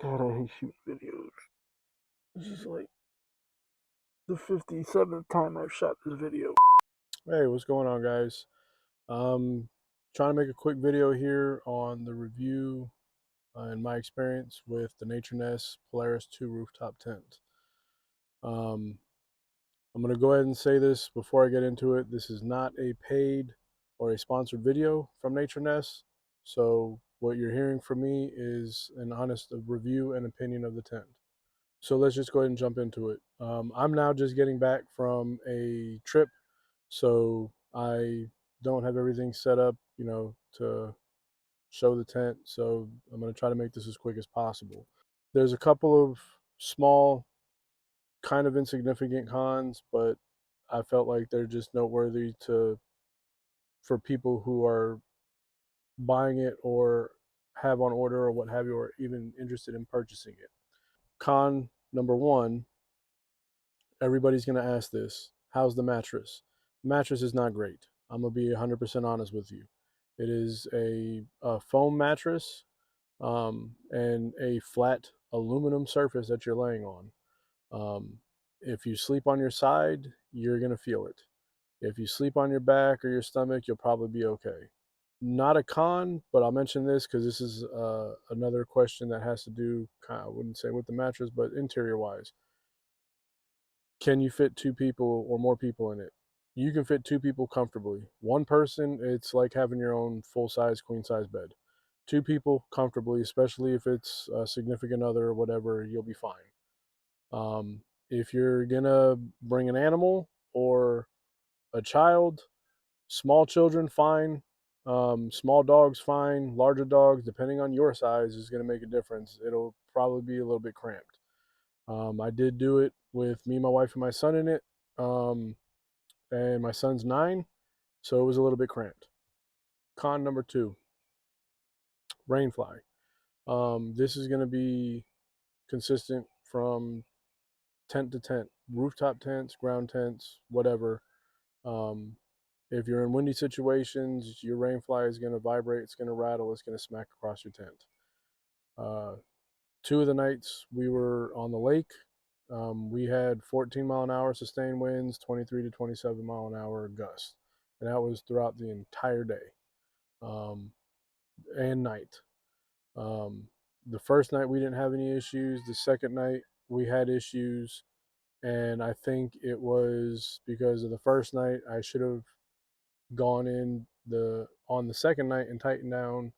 God, I hate shooting videos. This is like the 57th time I've shot this video. Hey, what's going on, guys? Trying to make a quick video here on the review and my experience with the Naturnest Polaris 2 rooftop tent. Um, I'm going to go ahead and say this before I get into it. This is not a paid or a sponsored video from Naturnest. So what you're hearing from me is an honest review and opinion of the tent. So let's just go ahead and jump into it. I'm now just getting back from a trip, so I don't have everything set up, to show the tent. So I'm going to try to make this as quick as possible. There's a couple of small, kind of insignificant cons, but I felt like they're just noteworthy for people who are buying it or have on order or what have you, or even interested in purchasing it. Con number one, everybody's going to ask this: how's the mattress? The mattress is not great. I'm going to be 100% honest with you. It is a foam mattress, and a flat aluminum surface that you're laying on. If you sleep on your side, you're going to feel it. If you sleep on your back or your stomach, you'll probably be okay. Not a con, but I'll mention this because this is another question that has to do, I wouldn't say with the mattress, but interior wise. Can you fit two people or more people in it? You can fit two people comfortably. One person, it's like having your own full size, queen size bed. Two people comfortably, especially if it's a significant other or whatever, you'll be fine. If you're gonna bring an animal or a child, small children, fine. Small dogs, fine. Larger dogs, depending on your size, is gonna make a difference. It'll probably be a little bit cramped. I did do it with me, my wife, and my son in it. And my son's 9, so it was a little bit cramped. Con number 2, rainfly. This is going to be consistent from tent to tent, rooftop tents, ground tents, whatever. Um, if you're in windy situations, your rainfly is going to vibrate, it's going to rattle, it's going to smack across your tent. 2 of the nights we were on the lake. We had 14 mile an hour sustained winds, 23 to 27 mile an hour gusts, and that was throughout the entire day and night. The first night we didn't have any issues. The second night we had issues, and I think it was because of the first night. I should have gone in on the second night and tightened down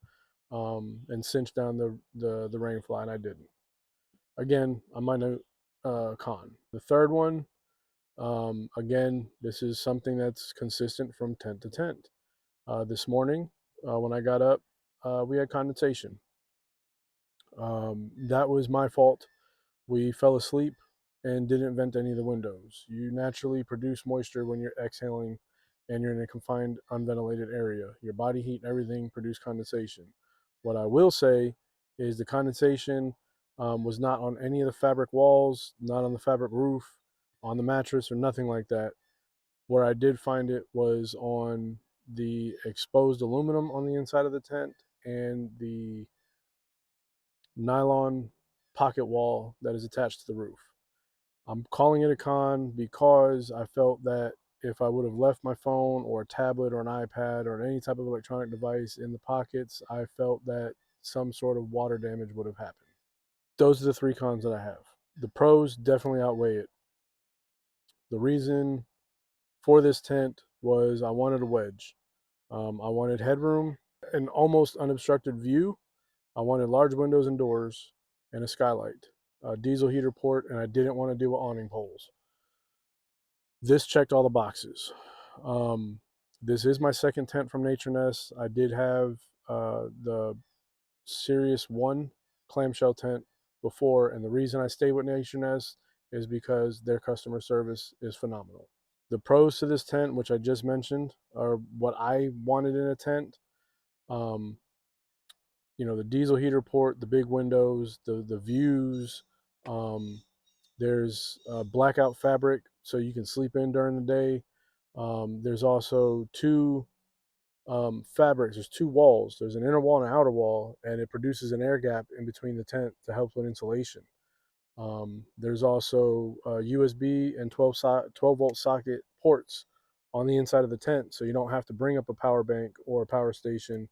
and cinched down the rain fly, and I didn't. Again, I might know con. The third one, again, this is something that's consistent from tent to tent. This morning, when I got up, we had condensation. That was my fault. We fell asleep and didn't vent any of the windows. You naturally produce moisture when you're exhaling and you're in a confined, unventilated area. Your body heat and everything produce condensation. What I will say is the condensation was not on any of the fabric walls, not on the fabric roof, on the mattress, or nothing like that. Where I did find it was on the exposed aluminum on the inside of the tent and the nylon pocket wall that is attached to the roof. I'm calling it a con because I felt that if I would have left my phone or a tablet or an iPad or any type of electronic device in the pockets, I felt that some sort of water damage would have happened. Those are the 3 cons that I have. The pros definitely outweigh it. The reason for this tent was I wanted a wedge. I wanted headroom, an almost unobstructed view. I wanted large windows and doors and a skylight, a diesel heater port, and I didn't want to deal with awning poles. This checked all the boxes. This is my second tent from Naturnest. I did have the Series 1 clamshell tent before, and the reason I stay with Naturnest is because their customer service is phenomenal. The pros to this tent, which I just mentioned, are what I wanted in a tent. Um, the diesel heater port, the big windows, the views. There's blackout fabric so you can sleep in during the day. There's also 2 fabrics. There's two walls. There's an inner wall and an outer wall, and it produces an air gap in between the tent to help with insulation. There's also USB and 12-volt socket ports on the inside of the tent, so you don't have to bring up a power bank or a power station.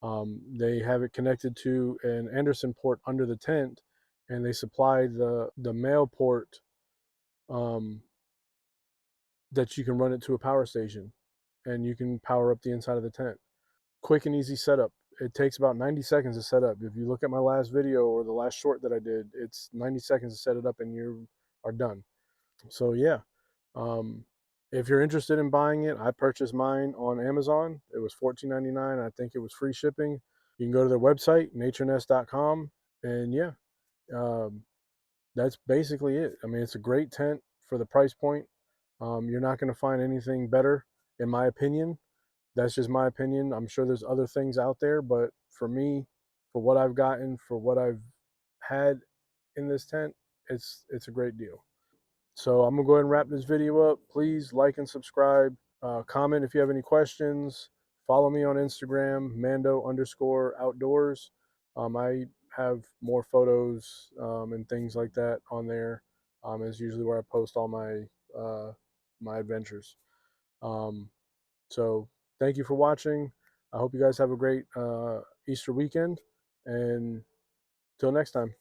They have it connected to an Anderson port under the tent, and they supply the male port um, that you can run it to a power station, and you can power up the inside of the tent. Quick and easy setup. It takes about 90 seconds to set up. If you look at my last video or the last short that I did, it's 90 seconds to set it up and you are done. So yeah, um, if you're interested in buying it, I purchased mine on Amazon. It was $14.99. I think it was free shipping. You can go to their website, naturnest.com, and yeah, um, that's basically it. I mean, it's a great tent for the price point. You're not going to find anything better, in my opinion. That's just my opinion. I'm sure there's other things out there, but for me, for what I've gotten, for what I've had in this tent, it's a great deal. So I'm gonna go ahead and wrap this video up. Please like and subscribe. Comment if you have any questions. Follow me on Instagram, Mando_outdoors. I have more photos and things like that on there. Is usually where I post all my adventures. Um, so thank you for watching. I hope you guys have a great Easter weekend, and till next time.